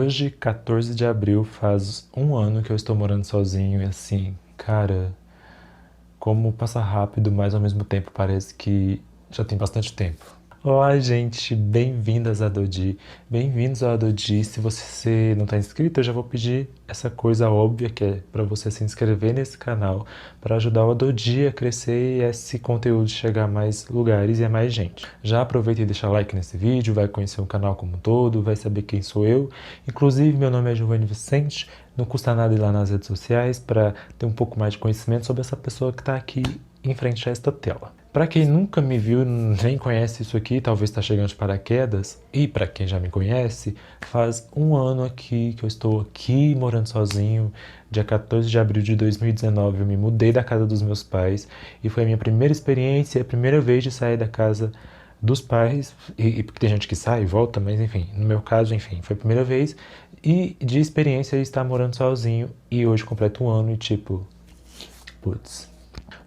Hoje, 14 de abril, faz um ano que eu estou morando sozinho e assim, cara, como passa rápido, mas ao mesmo tempo parece que já tem bastante tempo. Olá, gente, bem-vindas a Dodi, bem-vindos ao Dodi. Se você não está inscrito, eu já vou pedir essa coisa óbvia que é para você se inscrever nesse canal para ajudar o Dodi a crescer e esse conteúdo chegar a mais lugares e a mais gente. Já aproveita e deixa like nesse vídeo, vai conhecer o canal como um todo, vai saber quem sou eu. Inclusive, meu nome é Giovanni Vicente, não custa nada ir lá nas redes sociais para ter um pouco mais de conhecimento sobre essa pessoa que está aqui em frente a esta tela. Para quem nunca me viu, nem conhece isso aqui, talvez está chegando de paraquedas, e para quem já me conhece, faz um ano aqui que eu estou aqui morando sozinho. Dia 14 de abril de 2019 eu me mudei da casa dos meus pais e foi a minha primeira experiência, a primeira vez de sair da casa dos pais, e porque tem gente que sai e volta, mas enfim, no meu caso, enfim, foi a primeira vez, e de experiência de estar morando sozinho, e hoje completo um ano e tipo, putz,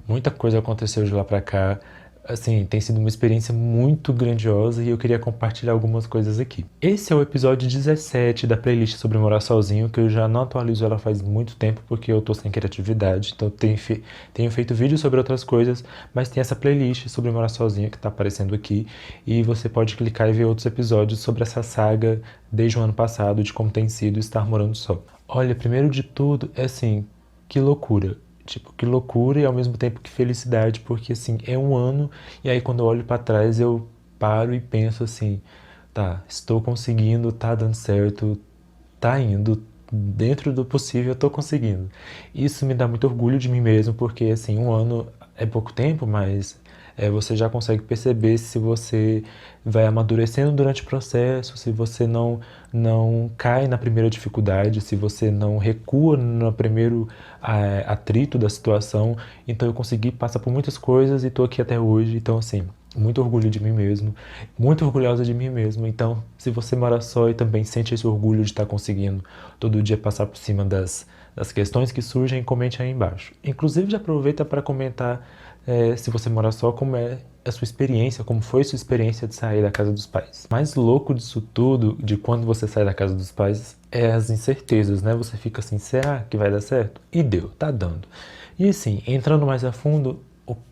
muita coisa aconteceu de lá pra cá. Assim, tem sido uma experiência muito grandiosa e eu queria compartilhar algumas coisas aqui. Esse é o episódio 17 da playlist sobre morar sozinho, que eu já não atualizo ela faz muito tempo porque eu tô sem criatividade. Então tenho feito vídeos sobre outras coisas, mas tem essa playlist sobre morar sozinho que tá aparecendo aqui. E você pode clicar e ver outros episódios sobre essa saga desde o ano passado, de como tem sido estar morando só. Olha, primeiro de tudo, é assim, que loucura. Tipo, que loucura e ao mesmo tempo que felicidade, porque assim, é um ano e aí quando eu olho pra trás eu paro e penso assim, tá, estou conseguindo, tá dando certo, tá indo, dentro do possível eu tô conseguindo. Isso me dá muito orgulho de mim mesmo, porque assim, um ano é pouco tempo, mas você já consegue perceber se você vai amadurecendo durante o processo, se você não cai na primeira dificuldade, se você não recua no primeiro atrito da situação. Então eu consegui passar por muitas coisas e tô aqui até hoje. Então assim, muito orgulho de mim mesmo, muito orgulhosa de mim mesmo. Então, se você mora só e também sente esse orgulho de estar conseguindo todo dia passar por cima das questões que surgem, comente aí embaixo. Inclusive, já aproveita para comentar se você mora só, como é a sua experiência, como foi a sua experiência de sair da casa dos pais. O mais louco disso tudo, de quando você sai da casa dos pais, é as incertezas, né? Você fica assim, será que vai dar certo? E deu, tá dando. E assim, entrando mais a fundo,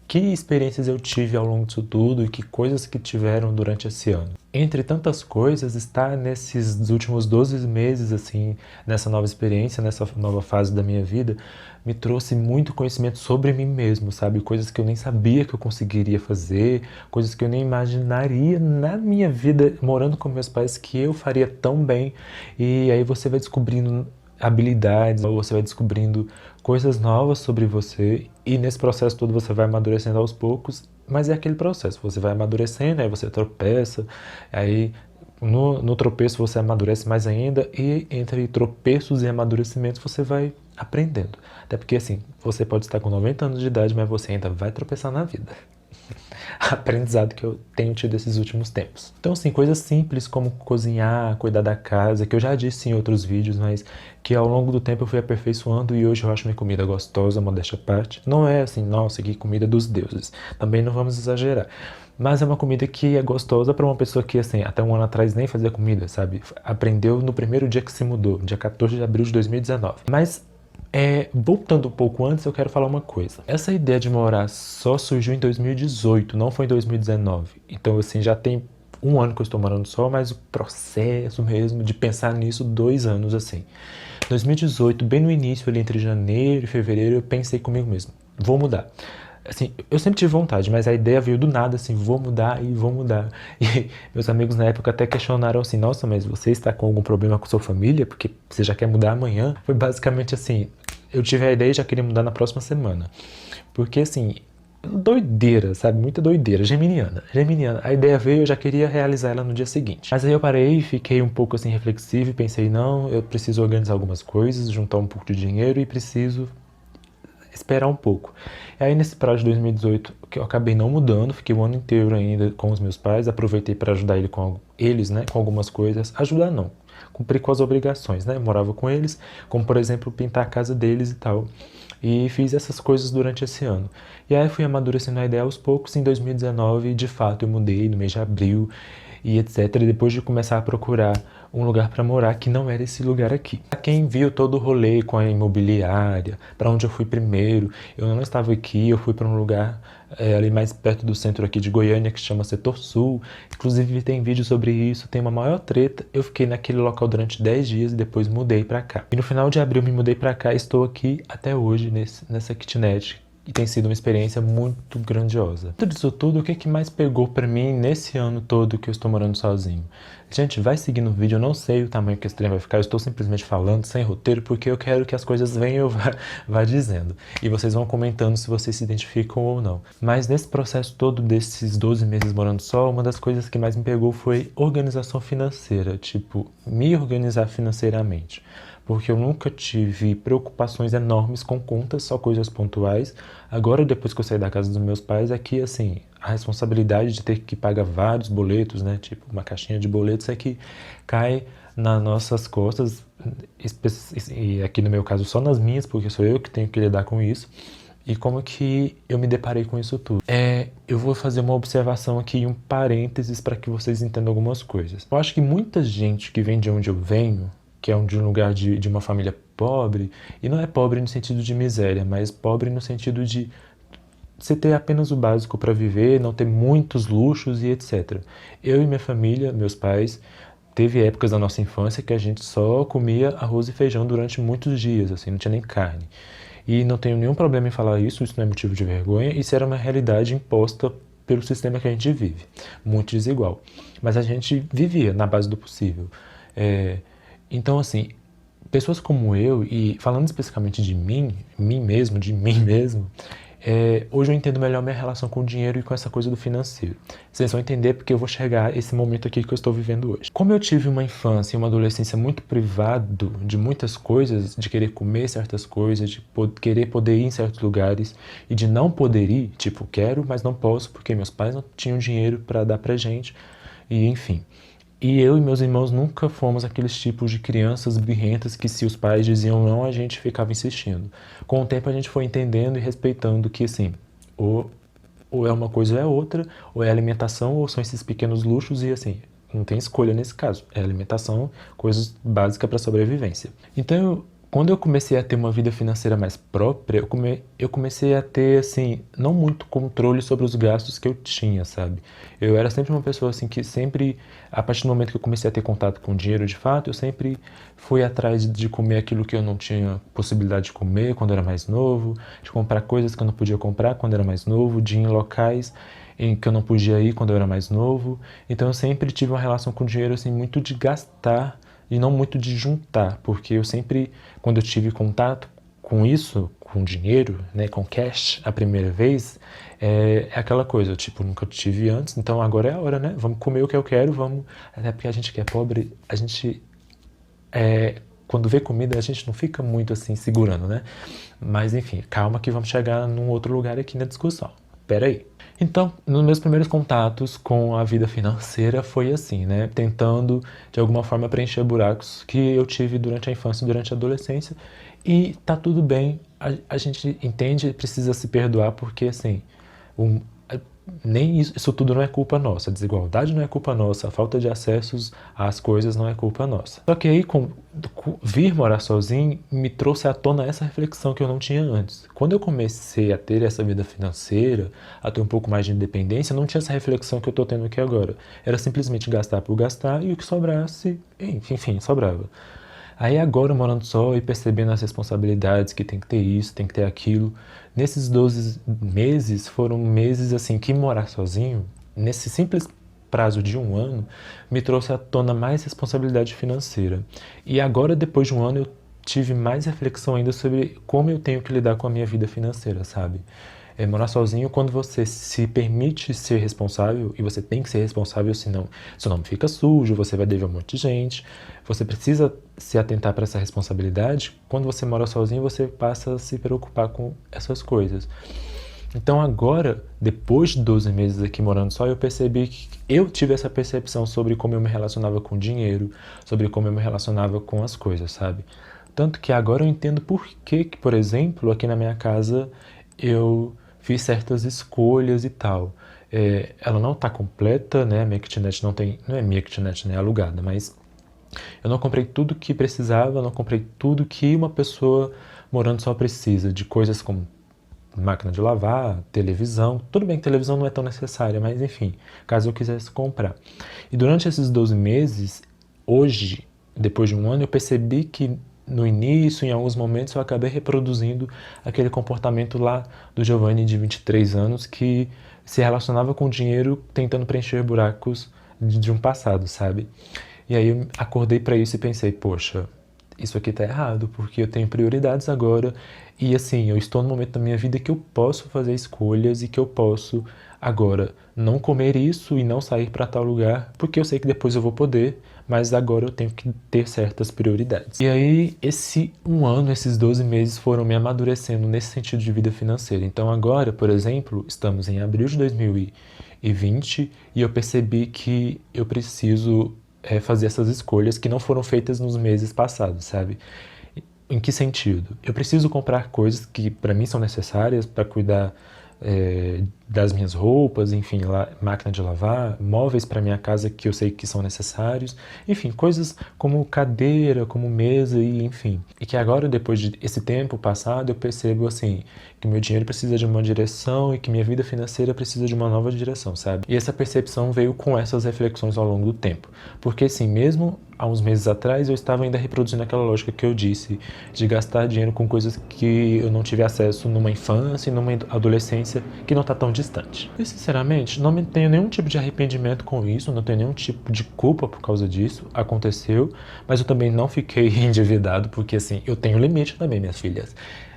que experiências eu tive ao longo disso tudo e que coisas que tiveram durante esse ano. Entre tantas coisas, estar nesses últimos 12 meses, assim, nessa nova experiência, nessa nova fase da minha vida, me trouxe muito conhecimento sobre mim mesmo, sabe? Coisas que eu nem sabia que eu conseguiria fazer, coisas que eu nem imaginaria na minha vida, morando com meus pais, que eu faria tão bem. E aí você vai descobrindo habilidades, ou você vai descobrindo coisas novas sobre você, e nesse processo todo você vai amadurecendo aos poucos, mas é aquele processo, você vai amadurecendo, aí você tropeça, aí no tropeço você amadurece mais ainda, e entre tropeços e amadurecimentos você vai aprendendo. Até porque assim, você pode estar com 90 anos de idade, mas você ainda vai tropeçar na vida. Aprendizado que eu tenho tido esses últimos tempos. Então assim, coisas simples como cozinhar, cuidar da casa, que eu já disse em outros vídeos, mas que ao longo do tempo eu fui aperfeiçoando e hoje eu acho minha comida gostosa, modéstia à parte. Não é assim, nossa, que comida dos deuses. Também não vamos exagerar. Mas é uma comida que é gostosa para uma pessoa que, assim, até um ano atrás nem fazia comida, sabe? Aprendeu no primeiro dia que se mudou, dia 14 de abril de 2019. Mas voltando um pouco antes, eu quero falar uma coisa. Essa ideia de morar só surgiu em 2018, não foi em 2019. Então, assim, já tem um ano que eu estou morando só, mas o processo mesmo de pensar nisso, 2 anos, assim. 2018, bem no início, ali entre janeiro e fevereiro, eu pensei comigo mesmo, vou mudar. Assim, eu sempre tive vontade, mas a ideia veio do nada, assim, vou mudar e vou mudar. E meus amigos na época até questionaram assim, nossa, mas você está com algum problema com sua família? Porque você já quer mudar amanhã? Foi basicamente assim, eu tive a ideia e já queria mudar na próxima semana. Porque assim, doideira, sabe? Muita doideira, geminiana. A ideia veio, eu já queria realizar ela no dia seguinte. Mas aí eu parei e fiquei um pouco assim reflexivo e pensei, não, eu preciso organizar algumas coisas, juntar um pouco de dinheiro e preciso esperar um pouco. E aí nesse prazo de 2018, que eu acabei não mudando, fiquei o ano inteiro ainda com os meus pais, aproveitei para ajudar eles, né, com algumas coisas. Ajudar não, cumprir com as obrigações, né? Eu morava com eles, como por exemplo pintar a casa deles e tal. E fiz essas coisas durante esse ano. E aí fui amadurecendo a ideia aos poucos. Em 2019, de fato, eu mudei no mês de abril e etc. E depois de começar a procurar um lugar para morar que não era esse lugar aqui. Pra quem viu todo o rolê com a imobiliária, para onde eu fui primeiro, eu não estava aqui, eu fui para um lugar ali mais perto do centro aqui de Goiânia, que se chama Setor Sul. Inclusive tem vídeo sobre isso, tem uma maior treta. Eu fiquei naquele local durante 10 dias e depois mudei para cá. E no final de abril eu me mudei para cá e estou aqui até hoje nessa kitnet. E tem sido uma experiência muito grandiosa. Tudo isso tudo, o que mais pegou pra mim nesse ano todo que eu estou morando sozinho? Gente, vai seguindo o vídeo, eu não sei o tamanho que esse trem vai ficar, eu estou simplesmente falando, sem roteiro, porque eu quero que as coisas venham e eu vá dizendo. E vocês vão comentando se vocês se identificam ou não. Mas nesse processo todo desses 12 meses morando só, uma das coisas que mais me pegou foi organização financeira, tipo, me organizar financeiramente. Porque eu nunca tive preocupações enormes com contas, só coisas pontuais. Agora, depois que eu saí da casa dos meus pais, aqui, assim, a responsabilidade de ter que pagar vários boletos, né, tipo uma caixinha de boletos, é que cai nas nossas costas, e aqui no meu caso só nas minhas, porque sou eu que tenho que lidar com isso. E como que eu me deparei com isso tudo? Eu vou fazer uma observação aqui, um parênteses, para que vocês entendam algumas coisas. Eu acho que muita gente que vem de onde eu venho, que é de um lugar de uma família pobre, e não é pobre no sentido de miséria, mas pobre no sentido de você ter apenas o básico para viver, não ter muitos luxos e etc. Eu e minha família, meus pais, teve épocas da nossa infância que a gente só comia arroz e feijão durante muitos dias, assim, não tinha nem carne. E não tenho nenhum problema em falar isso não é motivo de vergonha, isso era uma realidade imposta pelo sistema que a gente vive, muito desigual. Mas a gente vivia na base do possível. Então, assim, pessoas como eu, e falando especificamente de mim mesmo, hoje eu entendo melhor minha relação com o dinheiro e com essa coisa do financeiro. Vocês vão entender porque eu vou chegar a esse momento aqui que eu estou vivendo hoje. Como eu tive uma infância e uma adolescência muito privado de muitas coisas, de querer comer certas coisas, de querer poder ir em certos lugares e de não poder ir, tipo, quero, mas não posso porque meus pais não tinham dinheiro para dar pra gente, e enfim. E eu e meus irmãos nunca fomos aqueles tipos de crianças birrentas que se os pais diziam não, a gente ficava insistindo. Com o tempo a gente foi entendendo e respeitando que assim, ou é uma coisa ou é outra, ou é alimentação ou são esses pequenos luxos e assim, não tem escolha nesse caso. É alimentação, coisas básicas para sobrevivência. Então, quando eu comecei a ter uma vida financeira mais própria, eu comecei a ter, assim, não muito controle sobre os gastos que eu tinha, sabe? Eu era sempre uma pessoa, assim, que sempre, a partir do momento que eu comecei a ter contato com dinheiro de fato, eu sempre fui atrás de comer aquilo que eu não tinha possibilidade de comer quando eu era mais novo, de comprar coisas que eu não podia comprar quando eu era mais novo, de ir em locais em que eu não podia ir quando eu era mais novo. Então eu sempre tive uma relação com o dinheiro, assim, muito de gastar e não muito de juntar, porque eu sempre, quando eu tive contato com isso, com dinheiro, né, com cash, a primeira vez, é aquela coisa, tipo, nunca tive antes, então agora é a hora, né? Vamos comer o que eu quero, vamos. Até porque a gente que é pobre, a gente, quando vê comida, a gente não fica muito assim segurando, né? Mas enfim, calma que vamos chegar num outro lugar aqui na discussão. Pera aí. Então, nos meus primeiros contatos com a vida financeira foi assim, né? Tentando, de alguma forma, preencher buracos que eu tive durante a infância e durante a adolescência. E tá tudo bem, a gente entende, precisa se perdoar, porque, assim, um, nem isso tudo não é culpa nossa. A desigualdade não é culpa nossa, a falta de acessos às coisas não é culpa nossa. Só que aí, vir morar sozinho me trouxe à tona essa reflexão que eu não tinha antes. Quando eu comecei a ter essa vida financeira, a ter um pouco mais de independência, não tinha essa reflexão que eu tô tendo aqui agora. Era simplesmente gastar por gastar e o que sobrasse, enfim, sobrava. Aí agora, morando só e percebendo as responsabilidades, que tem que ter isso, tem que ter aquilo, nesses 12 meses, foram meses assim, que morar sozinho, nesse simples prazo de um ano, me trouxe à tona mais responsabilidade financeira. E agora, depois de um ano, eu tive mais reflexão ainda sobre como eu tenho que lidar com a minha vida financeira, sabe? Morar sozinho, quando você se permite ser responsável, e você tem que ser responsável, senão seu nome fica sujo, você vai dever um monte de gente, você precisa se atentar para essa responsabilidade. Quando você mora sozinho, você passa a se preocupar com essas coisas. Então agora, depois de 12 meses aqui morando só, eu percebi que eu tive essa percepção sobre como eu me relacionava com o dinheiro, sobre como eu me relacionava com as coisas, sabe? Tanto que agora eu entendo por que, por exemplo, aqui na minha casa eu fiz certas escolhas e tal. Ela não está completa, né? Minha kitnet não é minha kitnet, né? É alugada, mas Eu não comprei tudo que precisava, eu não comprei tudo que uma pessoa morando só precisa, de coisas como máquina de lavar, televisão. Tudo bem que televisão não é tão necessária, mas enfim, caso eu quisesse comprar. E durante esses 12 meses, hoje, depois de um ano, eu percebi que no início, em alguns momentos, eu acabei reproduzindo aquele comportamento lá do Giovanni de 23 anos que se relacionava com o dinheiro tentando preencher buracos de um passado, sabe? E aí eu acordei para isso e pensei, poxa, isso aqui tá errado, porque eu tenho prioridades agora e assim, eu estou no momento da minha vida que eu posso fazer escolhas e que eu posso agora não comer isso e não sair para tal lugar, porque eu sei que depois eu vou poder, mas agora eu tenho que ter certas prioridades. E aí, esse um ano, esses 12 meses foram me amadurecendo nesse sentido de vida financeira. Então agora, por exemplo, estamos em abril de 2020 e eu percebi que eu preciso fazer essas escolhas que não foram feitas nos meses passados, sabe? Em que sentido? Eu preciso comprar coisas que para mim são necessárias para cuidar das minhas roupas, enfim, máquina de lavar, móveis para minha casa que eu sei que são necessários, enfim, coisas como cadeira, como mesa e enfim. E que agora, depois de esse tempo passado, eu percebo assim que meu dinheiro precisa de uma direção e que minha vida financeira precisa de uma nova direção, sabe? E essa percepção veio com essas reflexões ao longo do tempo, porque assim, mesmo há uns meses atrás eu estava ainda reproduzindo aquela lógica que eu disse de gastar dinheiro com coisas que eu não tive acesso numa infância e numa adolescência que não está tão distante. E sinceramente, não tenho nenhum tipo de arrependimento com isso, não tenho nenhum tipo de culpa por causa disso, aconteceu, mas eu também não fiquei endividado, porque assim, eu tenho limite também, minhas filhas.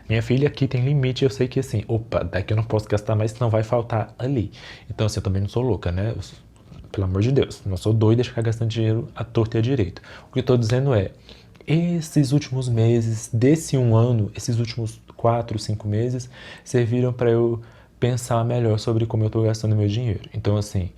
Minha filha aqui tem limite, eu sei que assim, opa, daqui eu não posso gastar mais, senão vai faltar ali. Então assim, eu também não sou louca, né? Pelo amor de Deus, não sou doida de ficar gastando dinheiro à torta e à direita. O que eu tô dizendo é, esses últimos meses, desse um ano, esses últimos 4, 5 meses, serviram para eu pensar melhor sobre como eu estou gastando meu dinheiro. Então, assim,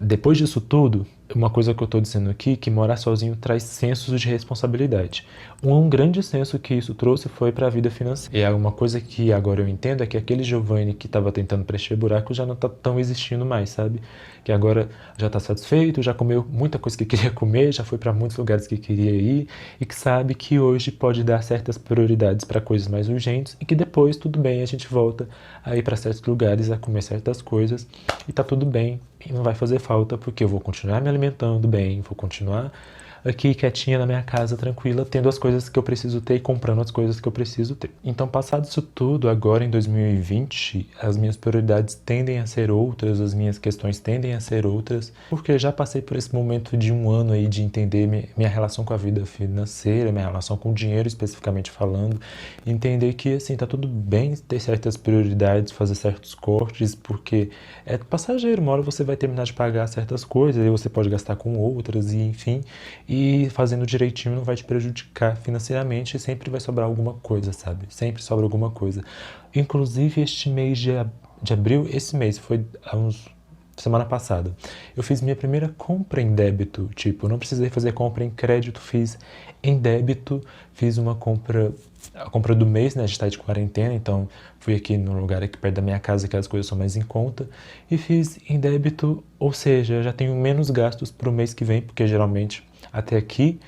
depois disso tudo, uma coisa que eu estou dizendo aqui, que morar sozinho traz sensos de responsabilidade. Um grande senso que isso trouxe foi para a vida financeira. E é uma coisa que agora eu entendo é que aquele Giovanni que estava tentando preencher buraco já não está tão existindo mais, sabe? Que agora já está satisfeito, já comeu muita coisa que queria comer, já foi para muitos lugares que queria ir e que sabe que hoje pode dar certas prioridades para coisas mais urgentes e que depois, tudo bem, a gente volta a ir para certos lugares, a comer certas coisas e tá tudo bem e não vai fazer falta porque eu vou continuar me alimentando bem, vou continuar aqui quietinha na minha casa, tranquila, tendo as coisas que eu preciso ter e comprando as coisas que eu preciso ter. Então, passado isso tudo, agora em 2020, as minhas prioridades tendem a ser outras, as minhas questões tendem a ser outras, porque eu já passei por esse momento de um ano aí de entender minha relação com a vida financeira, minha relação com o dinheiro especificamente falando, entender que, assim, tá tudo bem ter certas prioridades, fazer certos cortes, porque é passageiro, uma hora você vai terminar de pagar certas coisas, aí você pode gastar com outras, e enfim, e fazendo direitinho não vai te prejudicar financeiramente e sempre vai sobrar alguma coisa, sabe? Sempre sobra alguma coisa. Inclusive, este mês de abril, esse mês, foi há semana passada, eu fiz minha primeira compra em débito, tipo, eu não precisei fazer compra em crédito, fiz em débito, fiz uma compra, a compra do mês, né, a gente tá de quarentena, então fui aqui no lugar aqui perto da minha casa que as coisas são mais em conta, e fiz em débito, ou seja, eu já tenho menos gastos pro mês que vem, porque geralmente até aqui,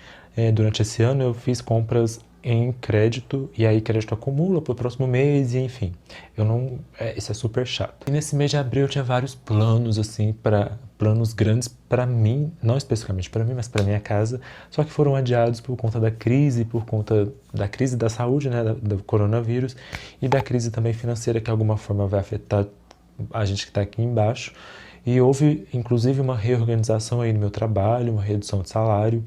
durante esse ano, eu fiz compras em crédito, e aí crédito acumula para o próximo mês, e enfim, eu não, isso é super chato. E nesse mês de abril eu tinha vários planos, assim, planos grandes para mim, não especificamente para mim, mas para minha casa, só que foram adiados por conta da crise, por conta da crise da saúde, né, do coronavírus, e da crise também financeira, que de alguma forma vai afetar a gente que está aqui embaixo. E houve, inclusive, uma reorganização aí no meu trabalho, uma redução de salário.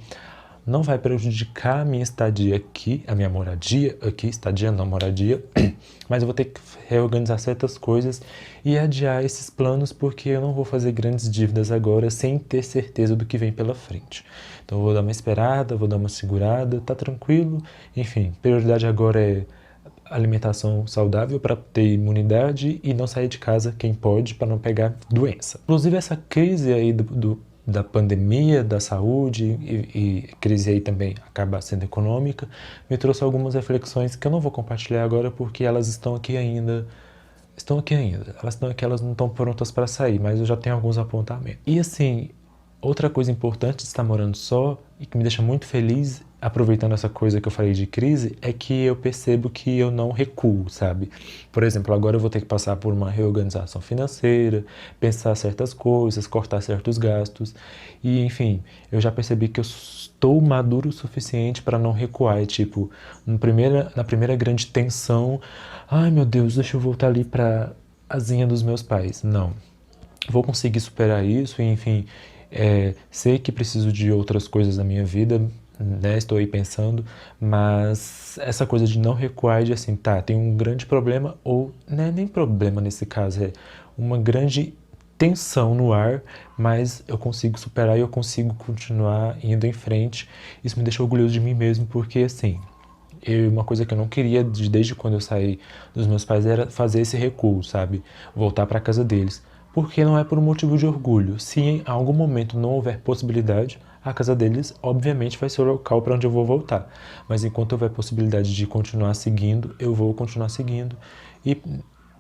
Não vai prejudicar a minha estadia aqui, a minha moradia aqui, estadia não moradia, mas eu vou ter que reorganizar certas coisas e adiar esses planos porque eu não vou fazer grandes dívidas agora sem ter certeza do que vem pela frente. Então eu vou dar uma esperada, vou dar uma segurada, tá tranquilo. Enfim, prioridade agora é alimentação saudável para ter imunidade e não sair de casa quem pode para não pegar doença. Inclusive essa crise aí da pandemia, da saúde e crise aí também acaba sendo econômica, me trouxe algumas reflexões que eu não vou compartilhar agora porque elas estão aqui ainda. Estão aqui ainda. Elas estão aqui, elas não estão prontas para sair, mas eu já tenho alguns apontamentos. E assim, Outra coisa importante de estar morando só e que me deixa muito feliz, aproveitando essa coisa que eu falei de crise, é que eu percebo que eu não recuo, sabe? Por exemplo, agora eu vou ter que passar por uma reorganização financeira, pensar certas coisas, cortar certos gastos e, enfim, eu já percebi que eu estou maduro o suficiente para não recuar. É tipo, na primeira grande tensão, ai meu Deus, deixa eu voltar ali para a asinha dos meus pais. Não, vou conseguir superar isso, e, enfim, sei que preciso de outras coisas na minha vida, né? Estou aí pensando, mas essa coisa de não recuar, de assim, tá, tem um grande problema, ou não é nem problema nesse caso, é uma grande tensão no ar, mas eu consigo superar e eu consigo continuar indo em frente. Isso me deixa orgulhoso de mim mesmo, porque assim, uma coisa que eu não queria desde quando eu saí dos meus pais era fazer esse recuo, sabe? Voltar para casa deles. Porque não é por um motivo de orgulho. Se em algum momento não houver possibilidade, a casa deles, obviamente, vai ser o local para onde eu vou voltar. Mas enquanto houver possibilidade de continuar seguindo, eu vou continuar seguindo. E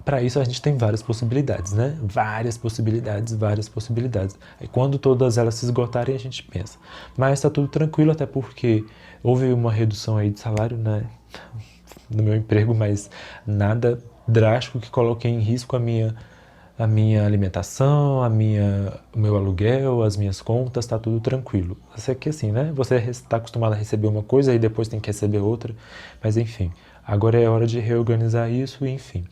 para isso a gente tem várias possibilidades, né? Várias possibilidades, várias possibilidades. E quando todas elas se esgotarem, a gente pensa. Mas está tudo tranquilo, até porque houve uma redução aí de salário, né, no meu emprego, mas nada drástico que coloque em risco a minha alimentação, o meu aluguel, as minhas contas, está tudo tranquilo. Isso aqui assim, né? Você está acostumado a receber uma coisa e depois tem que receber outra, mas enfim, agora é hora de reorganizar isso, enfim.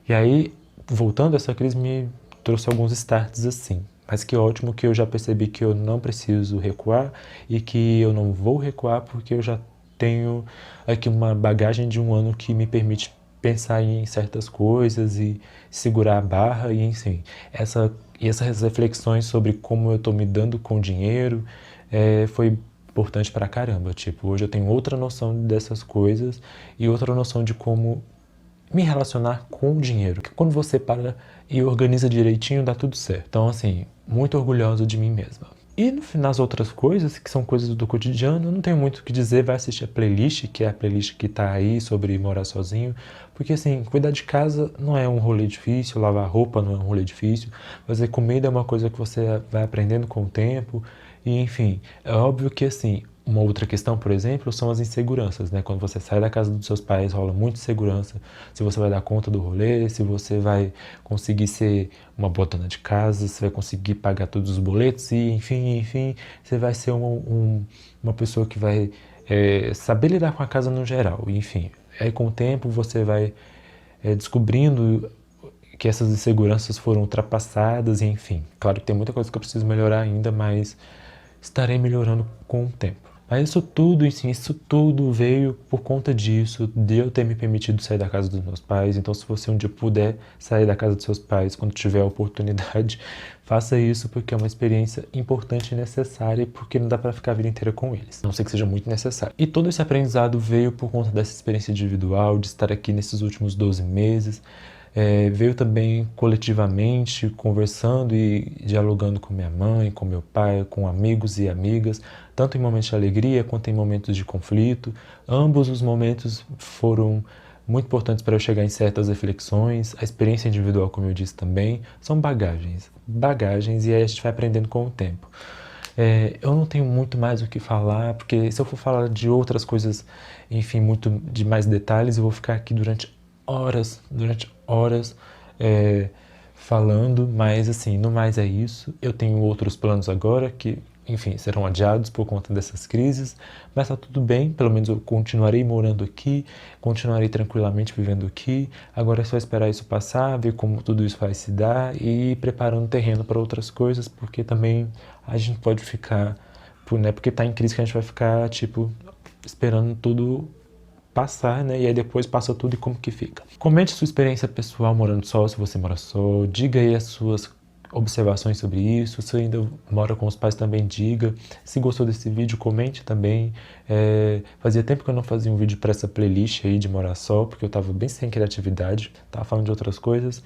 E aí, voltando, essa crise me trouxe alguns starts assim. Mas que ótimo que eu já percebi que eu não preciso recuar e que eu não vou recuar porque eu já tenho aqui uma bagagem de um ano que me permite pensar em certas coisas e segurar a barra e enfim. Essas reflexões sobre como eu estou me dando com dinheiro foi importante pra caramba. Tipo, hoje eu tenho outra noção dessas coisas e outra noção de como me relacionar com o dinheiro. Que quando você para e organiza direitinho, dá tudo certo. Então, assim, muito orgulhoso de mim mesma. E no final, as outras coisas, que são coisas do cotidiano, eu não tenho muito o que dizer, vai assistir a playlist, que é a playlist que tá aí sobre morar sozinho, porque assim, cuidar de casa não é um rolê difícil, lavar roupa não é um rolê difícil, fazer comida é uma coisa que você vai aprendendo com o tempo, e enfim, é óbvio que assim, uma outra questão, por exemplo, são as inseguranças, né? Quando você sai da casa dos seus pais, rola muita insegurança, se você vai dar conta do rolê, se você vai conseguir ser uma boa dona de casa, você vai conseguir pagar todos os boletos e, enfim, você vai ser uma pessoa que vai saber lidar com a casa no geral, enfim. Aí com o tempo você vai descobrindo que essas inseguranças foram ultrapassadas, e, enfim. Claro que tem muita coisa que eu preciso melhorar ainda, mas estarei melhorando com o tempo. Mas isso tudo, enfim, isso tudo veio por conta disso, de eu ter me permitido sair da casa dos meus pais. Então, se você um dia puder sair da casa dos seus pais, quando tiver a oportunidade, faça isso, porque é uma experiência importante e necessária, porque não dá para ficar a vida inteira com eles, a não ser que seja muito necessário. E todo esse aprendizado veio por conta dessa experiência individual, de estar aqui nesses últimos 12 meses, veio também coletivamente, conversando e dialogando com minha mãe, com meu pai, com amigos e amigas, tanto em momentos de alegria quanto em momentos de conflito. Ambos os momentos foram muito importantes para eu chegar em certas reflexões. A experiência individual, como eu disse também, são bagagens, e aí a gente vai aprendendo com o tempo. Eu não tenho muito mais o que falar, porque se eu for falar de outras coisas, enfim, muito de mais detalhes, eu vou ficar aqui durante horas falando, mas assim, no mais é isso. Eu tenho outros planos agora que, enfim, serão adiados por conta dessas crises, mas tá tudo bem, pelo menos eu continuarei morando aqui, continuarei tranquilamente vivendo aqui. Agora é só esperar isso passar, ver como tudo isso vai se dar e ir preparando o terreno para outras coisas, porque também a gente pode ficar, não é porque tá em crise que a gente vai ficar, tipo, esperando tudo passar, né? E aí depois passa tudo e como que fica. Comente sua experiência pessoal morando só, se você mora só. Diga aí as suas observações sobre isso. Se ainda mora com os pais, também diga. Se gostou desse vídeo, comente também. Fazia tempo que eu não fazia um vídeo para essa playlist aí de morar só, porque eu tava bem sem criatividade, tava falando de outras coisas.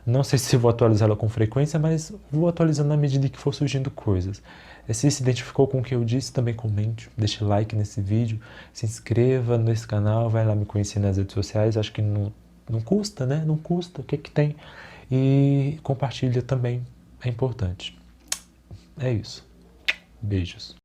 Não sei se vou atualizá-la com frequência, mas vou atualizando na medida que for surgindo coisas. Se se identificou com o que eu disse, também comente, deixe like nesse vídeo, se inscreva nesse canal, vai lá me conhecer nas redes sociais, acho que não custa, né? Não custa, o que que tem? E compartilha também, é importante. É isso. Beijos.